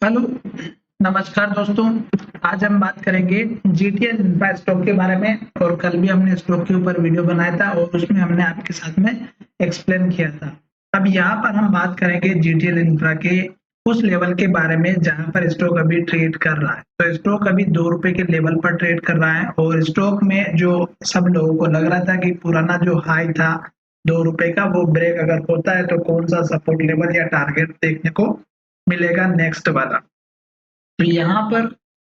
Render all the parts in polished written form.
Hello, नमस्कार दोस्तों। आज हम बात करेंगे जीटीएल इंफ्रा स्टॉक के बारे में। और कल भी हमने स्टॉक के ऊपर वीडियो बनाया था और उसमें हमने आपके साथ में एक्सप्लेन किया था। अब यहाँ पर हम बात करेंगे जीटीएल इंफ्रा के उस लेवल के बारे में जहाँ पर स्टॉक अभी ट्रेड कर रहा है। तो स्टॉक अभी ₹2 के लेवल पर ट्रेड कर रहा है और स्टॉक में जो सब लोगों को लग रहा था कि पुराना जो हाई था ₹2 का, वो ब्रेक अगर होता है तो कौन सा सपोर्ट लेवल या टारगेट देखने को मिलेगा नेक्स्ट वाला। तो यहाँ पर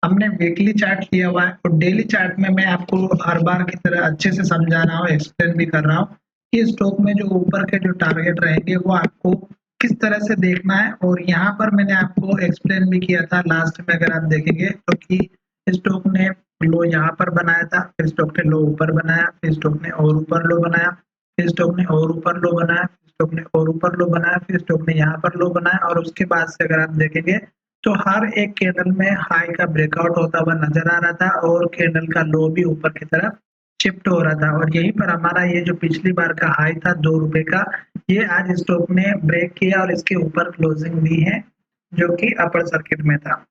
हमने वीकली चार्ट लिया हुआ है और डेली चार्ट में मैं आपको हर बार की तरह अच्छे से समझा रहा हूँ, एक्सप्लेन भी कर रहा हूँ कि स्टॉक में जो ऊपर के जो टारगेट रहेंगे वो आपको किस तरह से देखना है। और यहाँ पर मैंने आपको एक्सप्लेन भी किया था लास्ट में, अगर आप देखेंगे तो कि स्टॉक ने लो यहाँ पर बनाया था, फिर स्टॉक ने लो ऊपर बनाया, फिर स्टॉक ने और ऊपर लो बनाया, फिर स्टॉक ने और ऊपर लो बनाया, फिर स्टॉक ने और ऊपर लो बनाया, फिर स्टॉक ने यहाँ पर लो बनाया। और उसके बाद से अगर आप देखेंगे तो हर एक कैंडल में हाई का ब्रेकआउट होता हुआ नजर आ रहा था और कैंडल का लो भी ऊपर की तरफ शिफ्ट हो रहा था। और यहीं पर हमारा ये जो पिछली बार का हाई था ₹2 का, ये आज स्टॉक ने ब्रेक किया और इसके ऊपर क्लोजिंग दी है जो कि अपर सर्किट में था।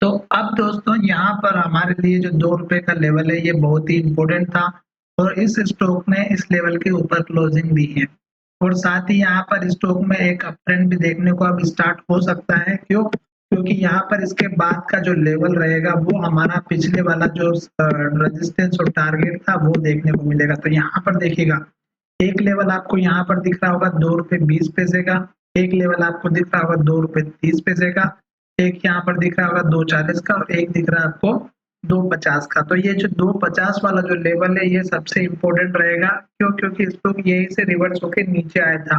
तो अब दोस्तों यहाँ पर हमारे लिए जो ₹2 का लेवल है ये बहुत ही इम्पोर्टेंट था और इस स्टॉक ने इस लेवल के ऊपर क्लोजिंग दी है। और साथ ही यहाँ पर स्टॉक में एक अप ट्रेंड भी देखने को अब स्टार्ट हो सकता है। क्यों? क्योंकि यहाँ पर इसके बाद का जो लेवल रहेगा वो हमारा पिछले वाला जो रेजिस्टेंस और टारगेट था वो देखने को मिलेगा। तो यहाँ पर देखिएगा, एक लेवल आपको यहाँ पर दिख रहा होगा ₹2.20 का, एक लेवल आपको दिख रहा होगा ₹2.30 का, एक यहाँ पर दिख रहा होगा 2.40 का और एक दिख रहा है आपको 2.50 का। तो ये जो 2.50 वाला जो लेवल है ये सबसे इम्पोर्टेंट रहेगा। क्यों? क्योंकि स्टॉक यहीं से रिवर्स होके नीचे आया था।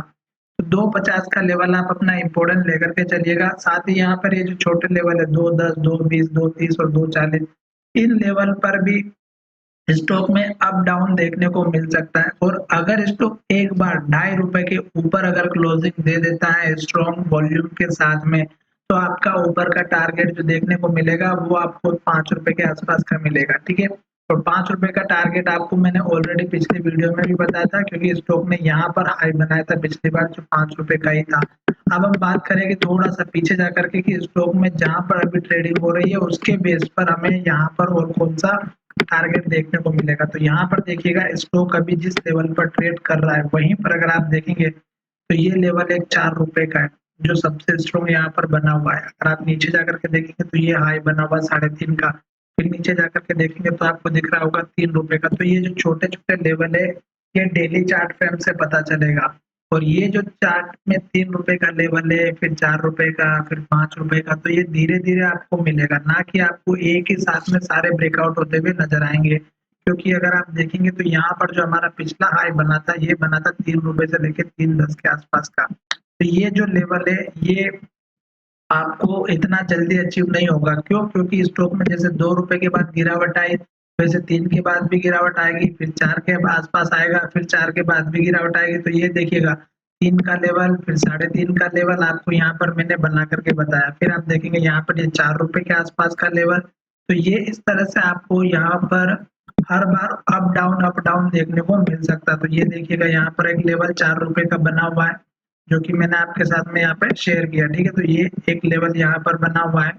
तो 2.50 का लेवल आप अपना इम्पोर्टेंट लेकर के चलिएगा। साथ ही यहाँ पर ये जो छोटे लेवल है 2.10, 2.20, 2.30 और 2.40, इन लेवल पर भी स्टॉक में अप डाउन देखने को मिल सकता है। और अगर स्टॉक एक बार ₹2.50 के ऊपर अगर क्लोजिंग दे देता है स्ट्रॉन्ग वॉल्यूम के साथ में, तो आपका ऊपर का टारगेट जो देखने को मिलेगा वो आपको ₹5 के आसपास का मिलेगा। ठीक है, और ₹5 का टारगेट आपको मैंने ऑलरेडी पिछली वीडियो में भी बताया था, क्योंकि स्टॉक ने यहाँ पर हाई बनाया था पिछली बार जो ₹5 का ही था। अब हम बात करेंगे थोड़ा सा पीछे जा करके कि स्टॉक में जहाँ पर अभी ट्रेडिंग हो रही है उसके बेस पर हमें यहाँ पर और कौन सा टारगेट देखने को मिलेगा। तो यहाँ पर देखिएगा, स्टॉक अभी जिस लेवल पर ट्रेड कर रहा है वहीं पर अगर आप देखेंगे तो ये लेवल एक ₹4 का है जो सबसे स्ट्रॉन्ग यहाँ पर बना हुआ है। अगर आप नीचे जाकर के देखेंगे तो ये हाई बना हुआ 3.5 का, फिर नीचे जाकर के देखेंगे तो आपको दिख रहा होगा ₹3 का। तो ये जो छोटे छोटे लेवल है ये डेली चार्ट पे हमसे पता चलेगा। और ये जो चार्ट में ₹3 का लेवल है, फिर ₹4 का, फिर ₹5 का, तो ये धीरे धीरे आपको मिलेगा, ना कि आपको एक ही साथ में सारे ब्रेकआउट होते हुए नजर आएंगे। क्योंकि अगर आप देखेंगे तो यहाँ पर जो हमारा पिछला हाई बना था ये बना था ₹3 से लेकर 3.10 के आसपास का। तो ये जो लेवल है ये आपको इतना जल्दी अचीव नहीं होगा। क्यों? क्योंकि स्टॉक में जैसे ₹2 के बाद गिरावट आई, वैसे 3 के बाद भी गिरावट आएगी, फिर 4 के आसपास आएगा, फिर 4 के बाद भी गिरावट आएगी। तो ये देखिएगा, 3 का लेवल, फिर 3.5 का लेवल आपको यहाँ पर मैंने बना करके बताया। फिर आप देखेंगे यहाँ पर ये ₹4 के आसपास का लेवल। तो ये इस तरह से आपको यहाँ पर हर बार अप डाउन देखने को मिल सकता है। तो ये देखिएगा, यहाँ पर एक लेवल ₹4 का बना हुआ है जो कि मैंने आपके साथ में यहाँ पे शेयर किया। ठीक है, तो ये एक लेवल यहाँ पर बना हुआ है।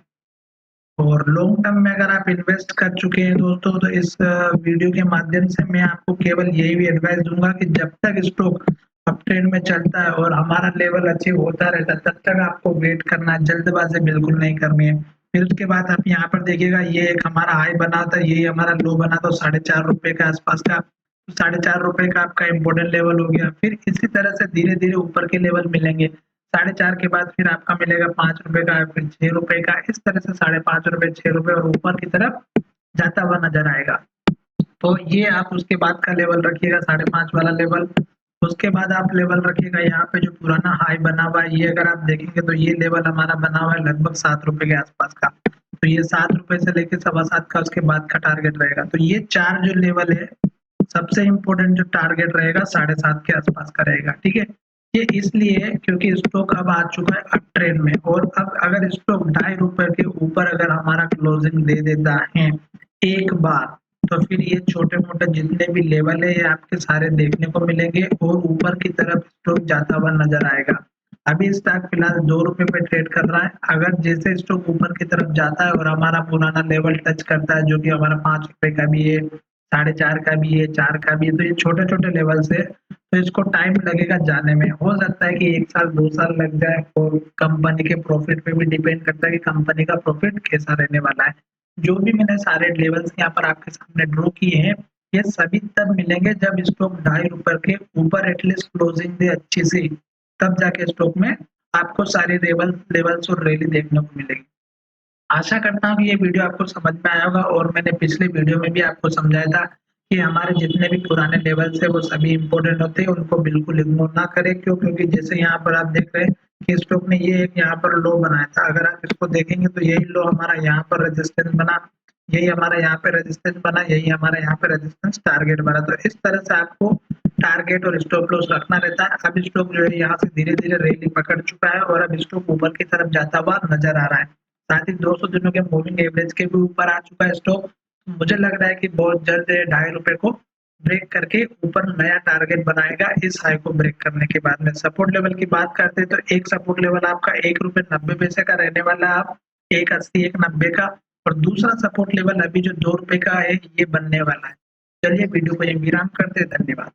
और लॉन्ग टर्म में अगर आप इन्वेस्ट कर चुके हैं दोस्तों, तो इस वीडियो के माध्यम से मैं आपको केवल यही भी एडवाइस दूंगा कि जब तक स्टॉक अप ट्रेंड में चलता है और हमारा लेवल अचीव होता रहता है तब तक आपको वेट करना है, जल्दबाजी बिल्कुल नहीं करनी है। फिर उसके बाद आप यहाँ पर देखिएगा, ये एक हमारा हाई बना था, ये हमारा लो बना था ₹4.5 के आसपास का। तो ₹4.5 का आपका इम्पोर्टेंट लेवल हो गया। फिर इसी तरह से धीरे धीरे ऊपर के लेवल मिलेंगे। 4.5 के बाद फिर आपका मिलेगा ₹5 का, फिर ₹6 का, इस तरह से ₹5.5, ₹6 और ऊपर की तरफ जाता हुआ नजर आएगा। तो ये आप उसके बाद का लेवल रखिएगा 5.5 वाला लेवल। उसके बाद आप लेवल रखिएगा यहाँ पे जो पुराना हाई बना हुआ है, ये अगर आप देखेंगे तो ये लेवल हमारा बना हुआ है लगभग ₹7 के आसपास का। तो ये ₹7 से लेके 7.25 का उसके बाद का टारगेट रहेगा। तो ये 4 जो लेवल है, सबसे इम्पोर्टेंट जो टारगेट रहेगा 7.5 के आसपास का रहेगा। ठीक है, ये इसलिए क्योंकि स्टॉक अब आ चुका है अप ट्रेंड में। और अब अगर स्टॉक ₹2.50 के ऊपर अगर हमारा क्लोजिंग दे देता है एक बार, तो फिर ये छोटे-मोटे जितने भी लेवल है ये आपके सारे देखने को मिलेंगे और ऊपर की तरफ स्टॉक जाता हुआ नजर आएगा। अभी स्टॉक फिलहाल 2 रुपए पे ट्रेड कर रहा है। अगर जैसे स्टॉक ऊपर की तरफ जाता है और हमारा पुराना लेवल टच करता है जो कि हमारा 5 रुपए का भी है, 4.5 का भी है, 4 का भी है, तो ये छोटे-छोटे लेवल से तो इसको टाइम लगेगा जाने में। हो सकता है कि 1 साल 2 साल लग जाए और कंपनी के प्रॉफिट पे भी डिपेंड करता है कि कंपनी का प्रॉफिट कैसा रहने वाला है। जो भी मैंने सारे लेवल्स यहाँ पर आपके सामने ड्रॉ किए हैं, ये सभी तब मिलेंगे जब स्टॉक ₹2.5 के ऊपर एटलीस्ट क्लोजिंग दे अच्छी सी, तब जाके स्टॉक में आपको सारे लेवल्स और रैली देखने को मिलेगी। आशा करता हूँ कि ये वीडियो आपको समझ में आया होगा और मैंने पिछले वीडियो में भी आपको समझाया था कि हमारे जितने भी पुराने लेवल्स हैं वो सभी इम्पोर्टेंट होते हैं, उनको बिल्कुल इग्नोर ना करें। क्यों? क्योंकि जैसे यहाँ पर आप देख रहे हैं कि स्टॉक ने ये एक यहाँ पर लो बनाया था। अगर आप इसको देखेंगे तो यही लो हमारा यहाँ पर रेजिस्टेंस बना, यही हमारा यहाँ पे रेजिस्टेंस बना, यही हमारा यहाँ पे रेजिस्टेंस टारगेट बना। तो इस तरह से आपको टारगेट और स्टॉप लॉस रखना रहता है। अब स्टॉक जो है यहाँ से धीरे-धीरे रैली पकड़ चुका है और अब स्टॉक ऊपर की तरफ जाता हुआ नजर आ रहा है। साथ ही 200 दिनों के मूविंग एवरेज के भी ऊपर आ चुका है स्टॉक। मुझे लग रहा है कि बहुत जल्द ₹2.5 को ब्रेक करके ऊपर नया टारगेट बनाएगा इस हाई को ब्रेक करने के बाद में। सपोर्ट लेवल की बात करते हैं तो एक सपोर्ट लेवल आपका ₹1.90 का रहने वाला है, आप 1.80 1.90 का, और दूसरा सपोर्ट लेवल अभी जो ₹2 का है ये बनने वाला है। चलिए वीडियो को यहीं विराम करते हैं। धन्यवाद।